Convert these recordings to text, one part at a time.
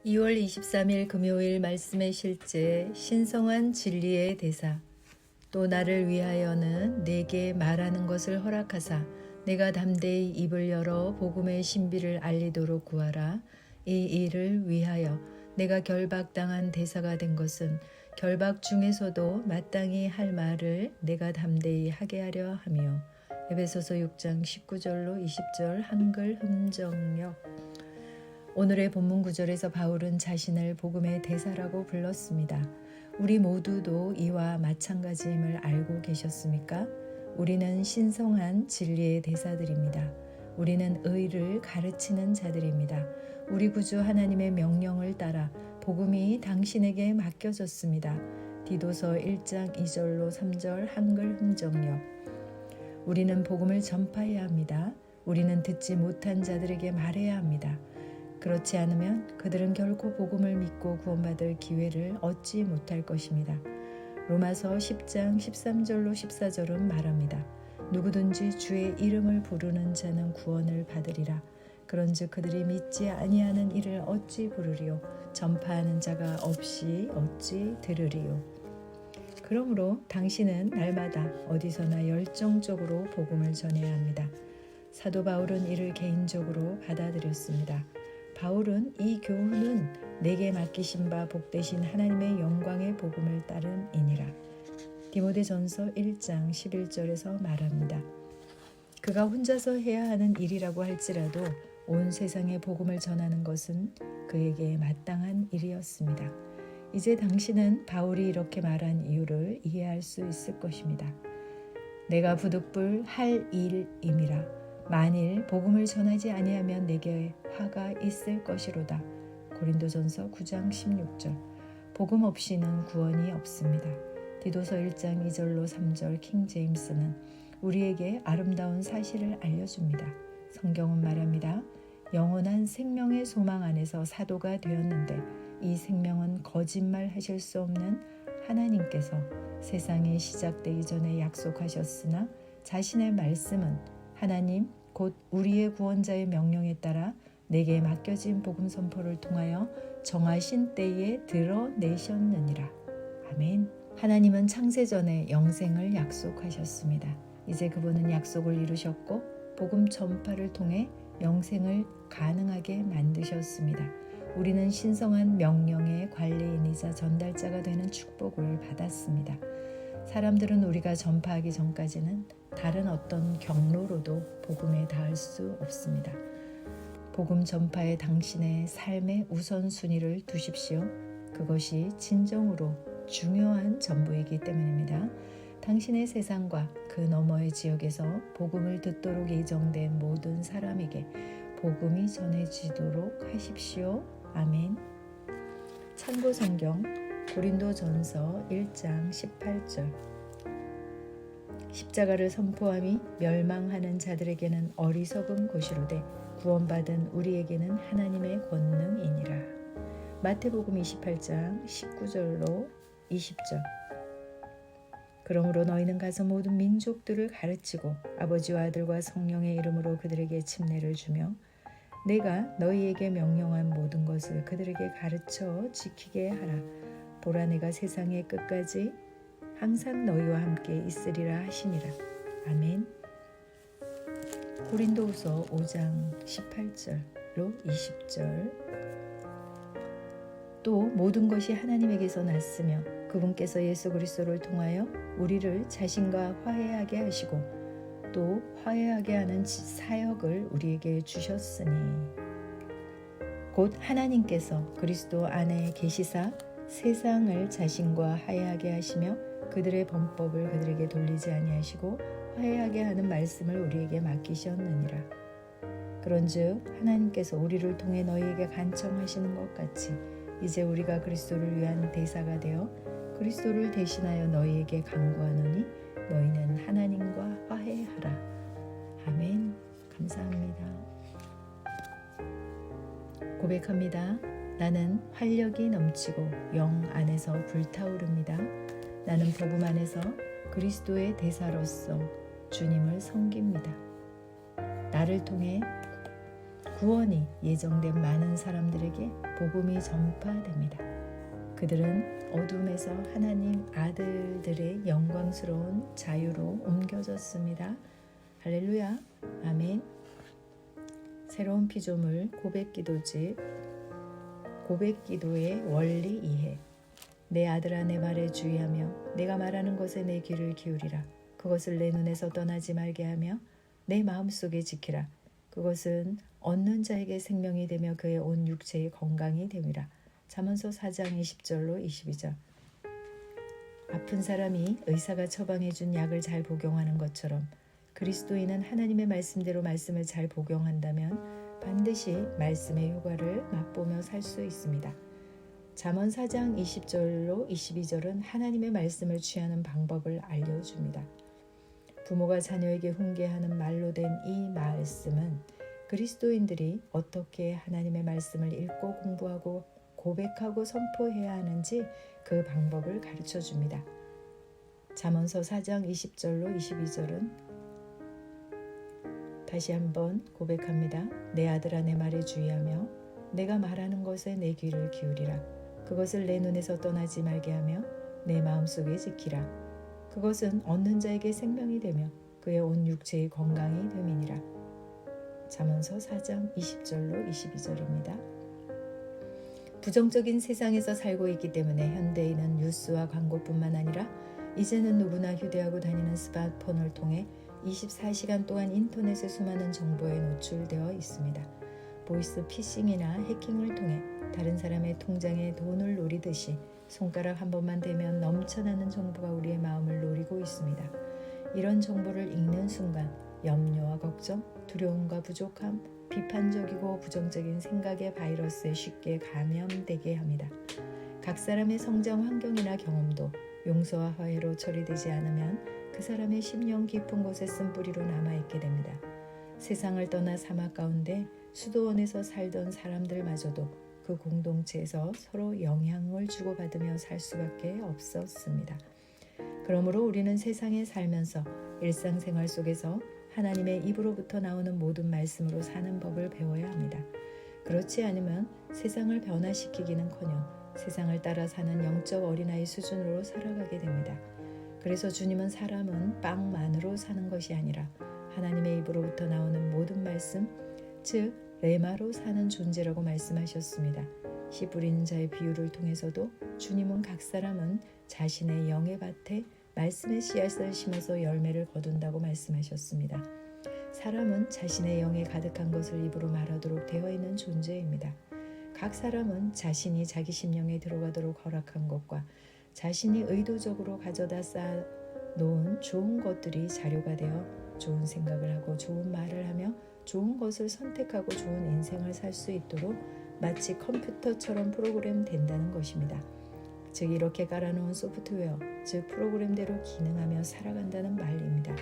2월 23일 금요일 말씀의 실제 신성한 진리의 대사. 또 나를 위하여는 내게 말하는 것을 허락하사 내가 담대히 입을 열어 복음의 신비를 알리도록 구하라. 이 일을 위하여 내가 결박당한 대사가 된 것은 결박 중에서도 마땅히 할 말을 내가 담대히 하게 하려 함이요. 에베소서 6장 19절로 20절 한글 흠정역. 오늘의 본문 구절에서 바울은 자신을 복음의 대사라고 불렀습니다. 우리 모두도 이와 마찬가지임을 알고 계셨습니까? 우리는 신성한 진리의 대사들입니다. 우리는 의를 가르치는 자들입니다. 우리 구주 하나님의 명령을 따라 복음이 당신에게 맡겨졌습니다. 디도서 1장 2절로 3절 한글 흠정역. 우리는 복음을 전파해야 합니다. 우리는 듣지 못한 자들에게 말해야 합니다. 그렇지 않으면 그들은 결코 복음을 믿고 구원받을 기회를 얻지 못할 것입니다. 로마서 10장 13절로 14절은 말합니다. 누구든지 주의 이름을 부르는 자는 구원을 받으리라. 그런즉 그들이 믿지 아니하는 이를 어찌 부르리요? 전파하는 자가 없이 어찌 들으리요? 그러므로 당신은 날마다 어디서나 열정적으로 복음을 전해야 합니다. 사도 바울은 이를 개인적으로 받아들였습니다. 바울은 이 교훈은 내게 맡기신 바 복되신 하나님의 영광의 복음을 따름이니라. 디모데전서 1장 11절에서 말합니다. 그가 혼자서 해야 하는 일이라고 할지라도 온 세상에 복음을 전하는 것은 그에게 마땅한 일이었습니다. 이제 당신은 바울이 이렇게 말한 이유를 이해할 수 있을 것입니다. 내가 부득불 할 일임이라. 만일 복음을 전하지 아니하면 내게 화가 있을 것이로다. 고린도전서 9장 16절. 복음 없이는 구원이 없습니다. 디도서 1장 2절로 3절 킹제임스는 우리에게 아름다운 사실을 알려줍니다. 성경은 말합니다. 영원한 생명의 소망 안에서 사도가 되었는데 이 생명은 거짓말하실 수 없는 하나님께서 세상이 시작되기 전에 약속하셨으나 자신의 말씀은 하나님 곧 우리의 구원자의 명령에 따라 내게 맡겨진 복음 선포를 통하여 정하신 때에 드러내셨느니라. 아멘. 하나님은 창세전에 영생을 약속하셨습니다. 이제 그분은 약속을 이루셨고 복음 전파를 통해 영생을 가능하게 만드셨습니다. 우리는 신성한 명령의 관리인이자 전달자가 되는 축복을 받았습니다. 사람들은 우리가 전파하기 전까지는 다른 어떤 경로로도 복음에 닿을 수 없습니다. 복음 전파에 당신의 삶의 우선순위를 두십시오. 그것이 진정으로 중요한 전부이기 때문입니다. 당신의 세상과 그 너머의 지역에서 복음을 듣도록 예정된 모든 사람에게 복음이 전해지도록 하십시오. 아멘. 참고 성경 고린도전서 1장 18절. 십자가를 선포함이 멸망하는 자들에게는 어리석은 것이로되 구원받은 우리에게는 하나님의 권능이니라. 마태복음 28장 19절로 20절. 그러므로 너희는 가서 모든 민족들을 가르치고 아버지와 아들과 성령의 이름으로 그들에게 침례를 주며 내가 너희에게 명령한 모든 것을 그들에게 가르쳐 지키게 하라. 보라 내가 세상의 끝까지 항상 너희와 함께 있으리라 하시니라. 아멘. 고린도후서 5장 18절로 20절. 또 모든 것이 하나님에게서 났으며 그분께서 예수 그리스도를 통하여 우리를 자신과 화해하게 하시고 또 화해하게 하는 사역을 우리에게 주셨으니 곧 하나님께서 그리스도 안에 계시사 세상을 자신과 화해하게 하시며 그들의 범법을 그들에게 돌리지 아니하시고 화해하게 하는 말씀을 우리에게 맡기셨느니라. 그런즉 하나님께서 우리를 통해 너희에게 간청하시는 것 같이 이제 우리가 그리스도를 위한 대사가 되어 그리스도를 대신하여 너희에게 간구하노니 너희는 하나님과 화해하라. 아멘. 감사합니다. 고백합니다. 나는 활력이 넘치고 영 안에서 불타오릅니다. 나는 복음 안에서 그리스도의 대사로서 주님을 섬깁니다. 나를 통해 구원이 예정된 많은 사람들에게 복음이 전파됩니다. 그들은 어둠에서 하나님 아들들의 영광스러운 자유로 옮겨졌습니다. 할렐루야, 아멘. 새로운 피조물 고백기도집 고백기도의 원리 이해. 내 아들아 내 말에 주의하며 내가 말하는 것에 내 귀를 기울이라. 그것을 내 눈에서 떠나지 말게 하며 내 마음속에 지키라. 그것은 얻는 자에게 생명이 되며 그의 온 육체의 건강이 됨이라. 잠언서 4장 20절로 22절. 아픈 사람이 의사가 처방해 준 약을 잘 복용하는 것처럼 그리스도인은 하나님의 말씀대로 말씀을 잘 복용한다면 반드시 말씀의 효과를 맛보며 살 수 있습니다. 잠언 4장 20절로 22절은 하나님의 말씀을 취하는 방법을 알려줍니다. 부모가 자녀에게 훈계하는 말로 된 이 말씀은 그리스도인들이 어떻게 하나님의 말씀을 읽고 공부하고 고백하고 선포해야 하는지 그 방법을 가르쳐 줍니다. 잠언서 4장 20절로 22절은 다시 한번 고백합니다. 내 아들아 내 말에 주의하며 내가 말하는 것에 내 귀를 기울이라. 그것을 내 눈에서 떠나지 말게 하며 내 마음속에 지키라. 그것은 얻는 자에게 생명이 되며 그의 온 육체의 건강이 됨이니라. 잠언서 4장 20절로 22절입니다. 부정적인 세상에서 살고 있기 때문에 현대인은 뉴스와 광고뿐만 아니라 이제는 누구나 휴대하고 다니는 스마트폰을 통해 24시간 동안 인터넷의 수많은 정보에 노출되어 있습니다. 보이스 피싱이나 해킹을 통해 다른 사람의 통장에 돈을 노리듯이 손가락 한 번만 대면 넘쳐나는 정보가 우리의 마음을 노리고 있습니다. 이런 정보를 읽는 순간 염려와 걱정, 두려움과 부족함, 비판적이고 부정적인 생각의 바이러스에 쉽게 감염되게 합니다. 각 사람의 성장 환경이나 경험도 용서와 화해로 처리되지 않으면 그 사람의 심령 깊은 곳에 쓴 뿌리로 남아있게 됩니다. 세상을 떠나 사막 가운데 수도원에서 살던 사람들마저도 그 공동체에서 서로 영향을 주고받으며 살 수밖에 없었습니다. 그러므로 우리는 세상에 살면서 일상생활 속에서 하나님의 입으로부터 나오는 모든 말씀으로 사는 법을 배워야 합니다. 그렇지 않으면 세상을 변화시키기는커녕 세상을 따라 사는 영적 어린아이 수준으로 살아가게 됩니다. 그래서 주님은 사람은 빵만으로 사는 것이 아니라 하나님의 입으로부터 나오는 모든 말씀, 즉 레마로 사는 존재라고 말씀하셨습니다. 씨 뿌리는 자의 비유를 통해서도 주님은 각 사람은 자신의 영의 밭에 말씀의 씨앗을 심어서 열매를 거둔다고 말씀하셨습니다. 사람은 자신의 영에 가득한 것을 입으로 말하도록 되어 있는 존재입니다. 각 사람은 자신이 자기 심령에 들어가도록 허락한 것과 자신이 의도적으로 가져다 쌓아놓은 좋은 것들이 자료가 되어 좋은 생각을 하고 좋은 말을 하며 좋은 것을 선택하고 좋은 인생을 살 수 있도록 마치 컴퓨터처럼 프로그램 된다는 것입니다. 즉 이렇게 깔아놓은 소프트웨어, 즉 프로그램대로 기능하며 살아간다는 말입니다.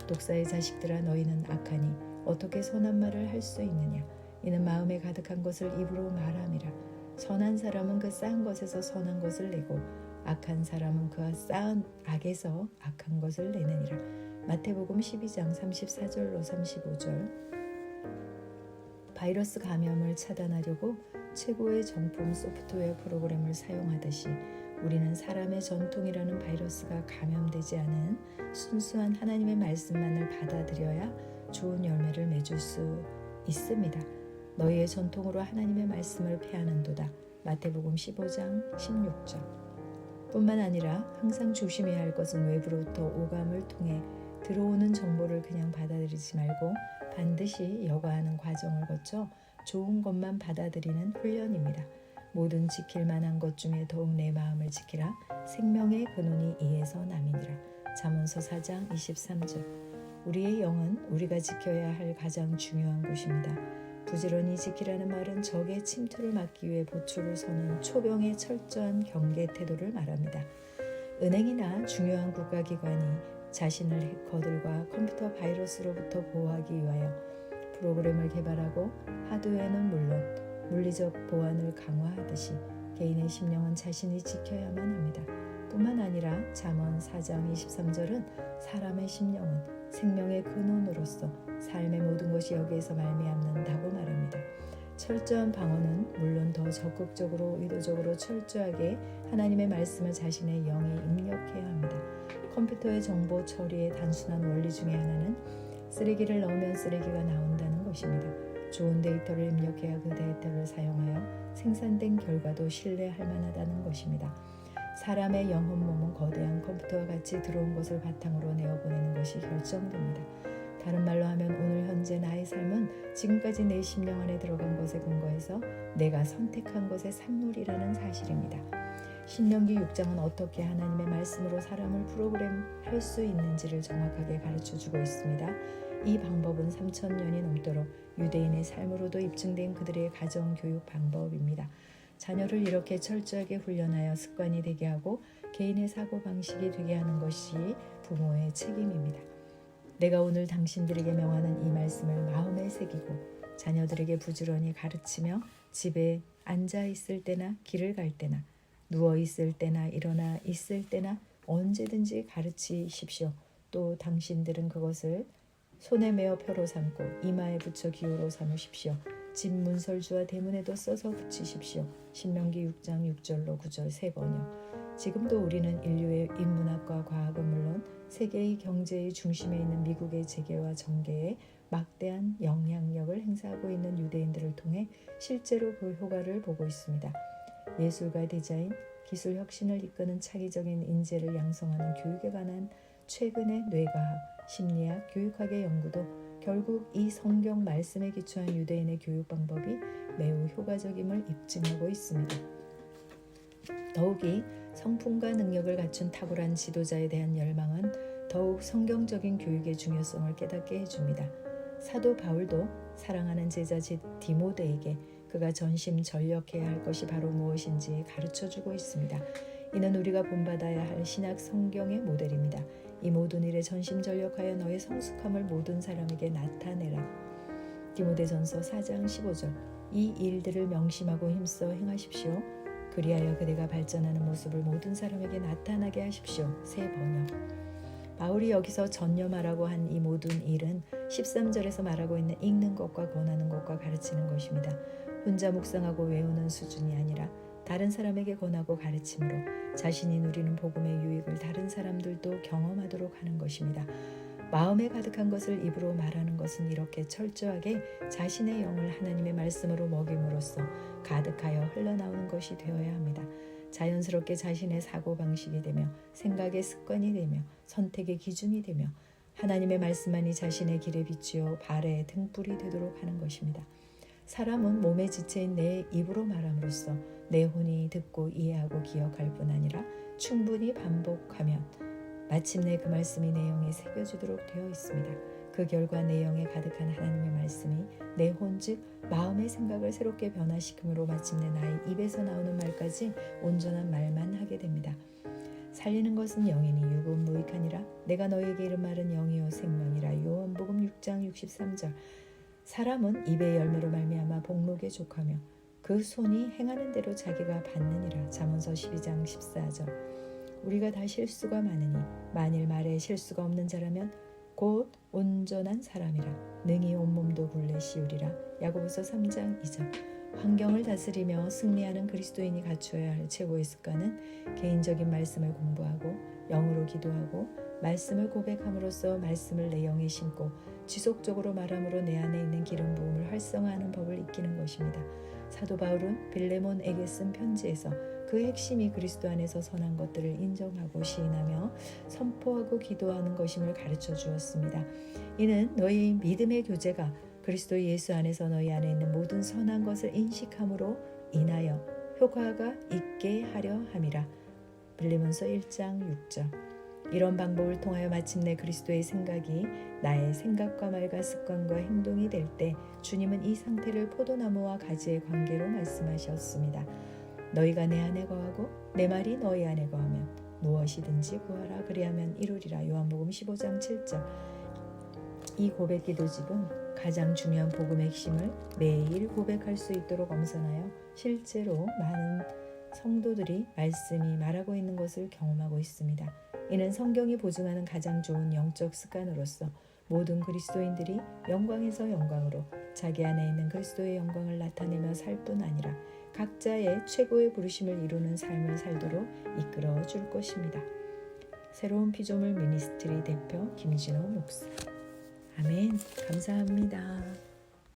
독사의 자식들아 너희는 악하니 어떻게 선한 말을 할 수 있느냐. 이는 마음에 가득한 것을 입으로 말함이라. 선한 사람은 그 쌓은 것에서 선한 것을 내고 악한 사람은 그 쌓은 악에서 악한 것을 내느니라. 마태복음 12장 34절로 35절. 바이러스 감염을 차단하려고 최고의 정품 소프트웨어 프로그램을 사용하듯이 우리는 사람의 전통이라는 바이러스가 감염되지 않은 순수한 하나님의 말씀만을 받아들여야 좋은 열매를 맺을 수 있습니다. 너희의 전통으로 하나님의 말씀을 폐하는도다. 마태복음 15장 16절. 뿐만 아니라 항상 조심해야 할 것은 외부로부터 오감을 통해 들어오는 정보를 그냥 받아들이지 말고 반드시 여과하는 과정을 거쳐 좋은 것만 받아들이는 훈련입니다. 모든 지킬 만한 것 중에 더욱 내 마음을 지키라. 생명의 근원이 이에서 남이니라. 잠언서 4장 23절. 우리의 영은 우리가 지켜야 할 가장 중요한 곳입니다. 부지런히 지키라는 말은 적의 침투를 막기 위해 보초를 서는 초병의 철저한 경계 태도를 말합니다. 은행이나 중요한 국가기관이 자신을 해커들과 컴퓨터 바이러스로부터 보호하기 위하여 프로그램을 개발하고 하드웨어는 물론 물리적 보안을 강화하듯이 개인의 심령은 자신이 지켜야만 합니다. 뿐만 아니라 잠언 4장 23절은 사람의 심령은 생명의 근원으로서 삶의 모든 것이 여기에서 말미암는다고 말합니다. 철저한 방언은 물론 더 적극적으로 의도적으로 철저하게 하나님의 말씀을 자신의 영에 입력해야 합니다. 컴퓨터의 정보 처리의 단순한 원리 중에 하나는 쓰레기를 넣으면 쓰레기가 나온다는 것입니다. 좋은 데이터를 입력해야 그 데이터를 사용하여 생산된 결과도 신뢰할 만하다는 것입니다. 사람의 영혼 몸은 거대한 컴퓨터와 같이 들어온 것을 바탕으로 내어보내는 것이 결정됩니다. 다른 말로 하면 오늘 현재 나의 삶은 지금까지 내 심령 안에 들어간 것에 근거해서 내가 선택한 것의 산물이라는 사실입니다. 신명기 6장은 어떻게 하나님의 말씀으로 사람을 프로그램할 수 있는지를 정확하게 가르쳐주고 있습니다. 이 방법은 3000년이 넘도록 유대인의 삶으로도 입증된 그들의 가정교육 방법입니다. 자녀를 이렇게 철저하게 훈련하여 습관이 되게 하고 개인의 사고방식이 되게 하는 것이 부모의 책임입니다. 내가 오늘 당신들에게 명하는 이 말씀을 마음에 새기고 자녀들에게 부지런히 가르치며 집에 앉아 있을 때나 길을 갈 때나 누워 있을 때나 일어나 있을 때나 언제든지 가르치십시오. 또 당신들은 그것을 손에 메어 표로 삼고 이마에 붙여 기호로 삼으십시오. 집 문설주와 대문에도 써서 붙이십시오. 신명기 6장 6절로 9절 3번이요. 지금도 우리는 인류의 인문학과 과학은 물론 세계의 경제의 중심에 있는 미국의 재계와 정계에 막대한 영향력을 행사하고 있는 유대인들을 통해 실제로 그 효과를 보고 있습니다. 예술과 디자인, 기술 혁신을 이끄는 창의적인 인재를 양성하는 교육에 관한 최근의 뇌과학, 심리학, 교육학의 연구도 결국 이 성경 말씀에 기초한 유대인의 교육 방법이 매우 효과적임을 입증하고 있습니다. 더욱이 성품과 능력을 갖춘 탁월한 지도자에 대한 열망은 더욱 성경적인 교육의 중요성을 깨닫게 해줍니다. 사도 바울도 사랑하는 제자 디모데에게 그가 전심전력해야 할 것이 바로 무엇인지 가르쳐주고 있습니다. 이는 우리가 본받아야 할 신약 성경의 모델입니다. 이 모든 일에 전심전력하여 너의 성숙함을 모든 사람에게 나타내라. 디모데전서 4장 15절. 이 일들을 명심하고 힘써 행하십시오. 그리하여 그대가 발전하는 모습을 모든 사람에게 나타나게 하십시오. 새 번역. 바울이 여기서 전념하라고 한 이 모든 일은 13절에서 말하고 있는 읽는 것과 권하는 것과 가르치는 것입니다. 혼자 묵상하고 외우는 수준이 아니라 다른 사람에게 권하고 가르침으로 자신이 누리는 복음의 유익을 다른 사람들도 경험하도록 하는 것입니다. 마음에 가득한 것을 입으로 말하는 것은 이렇게 철저하게 자신의 영을 하나님의 말씀으로 먹임으로써 가득하여 흘러나오는 것이 되어야 합니다. 자연스럽게 자신의 사고방식이 되며 생각의 습관이 되며 선택의 기준이 되며 하나님의 말씀만이 자신의 길에 비추어 발의 등불이 되도록 하는 것입니다. 사람은 몸의 지체인 내 입으로 말함으로써 내 혼이 듣고 이해하고 기억할 뿐 아니라 충분히 반복하면 마침내 그 말씀이 내 영에 새겨지도록 되어 있습니다. 그 결과 내 영에 가득한 하나님의 말씀이 내 혼 즉 마음의 생각을 새롭게 변화시킴으로 마침내 나의 입에서 나오는 말까지 온전한 말만 하게 됩니다. 살리는 것은 영이니 육은 무익하니라. 내가 너에게 이른 말은 영이요 생명이라. 요한복음 6장 63절. 사람은 입의 열매로 말미암아 복록에 족하며 그 손이 행하는 대로 자기가 받느니라. 잠언서 12장 14절. 우리가 다 실수가 많으니 만일 말에 실수가 없는 자라면 곧 온전한 사람이라. 능히 온몸도 굴레 씌우리라. 야고보서 3장 2절. 환경을 다스리며 승리하는 그리스도인이 갖추어야 할 최고의 습관은 개인적인 말씀을 공부하고 영으로 기도하고 말씀을 고백함으로써 말씀을 내 영에 심고 지속적으로 말함으로 내 안에 있는 기름 부음을 활성화하는 법을 익히는 것입니다. 사도 바울은 빌레몬에게 쓴 편지에서 그 핵심이 그리스도 안에서 선한 것들을 인정하고 시인하며 선포하고 기도하는 것임을 가르쳐 주었습니다. 이는 너희 믿음의 교제가 그리스도 예수 안에서 너희 안에 있는 모든 선한 것을 인식함으로 인하여 효과가 있게 하려 함이라. 빌레몬서 1장 6절. 이런 방법을 통하여 마침내 그리스도의 생각이 나의 생각과 말과 습관과 행동이 될 때 주님은 이 상태를 포도나무와 가지의 관계로 말씀하셨습니다. 너희가 내 안에 거하고 내 말이 너희 안에 거하면 무엇이든지 구하라 그리하면 이루리라. 요한복음 15장 7절. 이 고백 기도집은 가장 중요한 복음의 핵심을 매일 고백할 수 있도록 엄선하여 실제로 많은 성도들이 말씀이 말하고 있는 것을 경험하고 있습니다. 이는 성경이 보증하는 가장 좋은 영적 습관으로서 모든 그리스도인들이 영광에서 영광으로 자기 안에 있는 그리스도의 영광을 나타내며 살 뿐 아니라 각자의 최고의 부르심을 이루는 삶을 살도록 이끌어 줄 것입니다. 새로운 피조물 미니스트리 대표 김진호 목사. 아멘. 감사합니다.